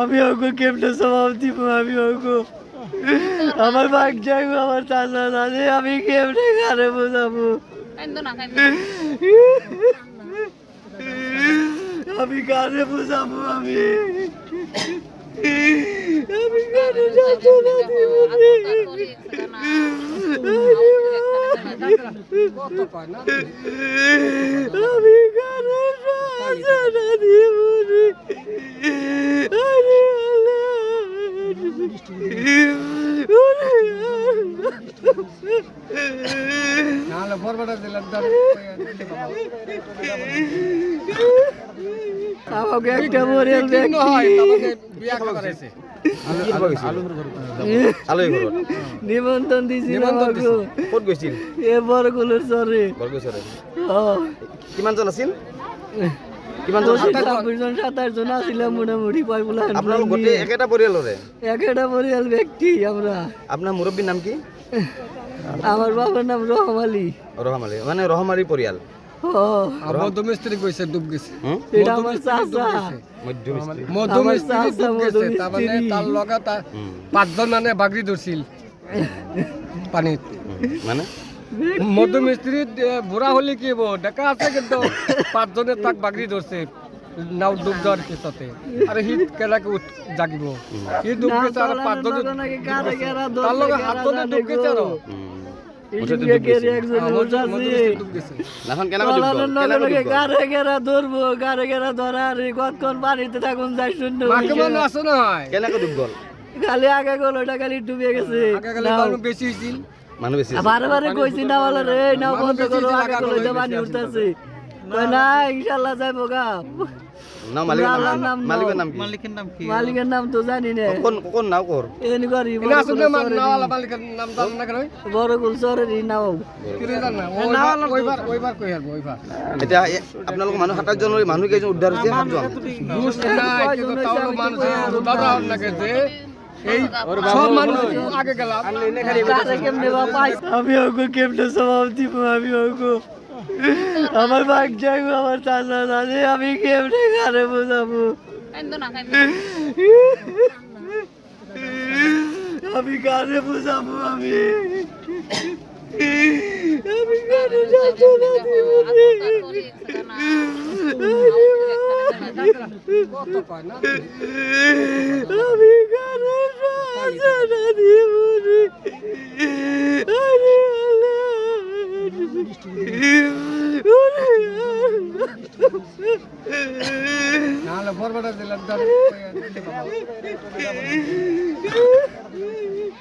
আমি ওকে কেমনে স্বভাব দিব আমি ওকে আমার ভাগ যাইব আমার চাচা দাদি আমি কেমনে কারে বোঝাবো আমি কারে বোঝাবো আমি কারে যাতনা দিব আমি কারে যাতনা দিব আমাকে একটা মরিয়াল নিমন্ত্রণ দিয়েছিল এ বরগুলোর চরে কিমান জন আছিল 27 জন আসছিলাম মোটামুটি একেটা পৰিয়ালৰে একেটা পরিয়াল ব্যক্তি আমরা। আপনার মুরব্বীর নাম কি? আমার বাবার নাম রহম আলী। রহম আলী মানে রহমারি পৰিয়াল। মধ্যমিস্ত্রি কইছে ডুব গেছে। এটা আমার চাচা মধ্যমিস্ত্রি ডুব গেছে তার মানে তার লগা তা 5 জন মানে বাগরি ধরছিল পানিত মানে মধ্যমিস্ত্রি বুড়া হলে কি হবো দেখা আছে কিন্তু 5 জনের তাক বাগরি ধরছে নাও ডুব যাওয়ার কেসাতে আরে হিট কেলাকে জাগিব কি ডুব গেছে আর 5 জনের তার লগা হাত ধরে ডুব গেছে আর খালি আগে গেল ওটা খালি ডুবে গেছে বেশি হয়েছিল বারে বারে কইছি না বলে রে নাও বন্ধ করো আগে গেল পানি উঠতেছে না ইনশাল্লাহ যাইবো গা না মালিকের নাম কি মালিকের নাম তো জানি না কোন নাও কর এনি করি না শুনে নাওয়ালা মালিকের নাম জান না কেন বড় গুলসরের নাও কিরে জান না ওইবার কই আর ওইবার এটা আপোনালোক মানুহ 27 জনের মানুহ কেজন উদ্ধার হইছে 7 জন বুঝ নাই কিন্তু তাও মানুষ দাদা আপনাকে যে এই সব মানুষ আগে গেলাম আমি ওকে কেমনে স্বভাব দিব আমি ওকে আমার ভাগ যাইব আমার চাচা দাদি আমি কেমনে কারে বোঝাবো আমি কারে বোঝাবো আমি কারে যাতনা দিব আমি কারে যাতনা দিব নালে ফরওয়ার্ড দিলাম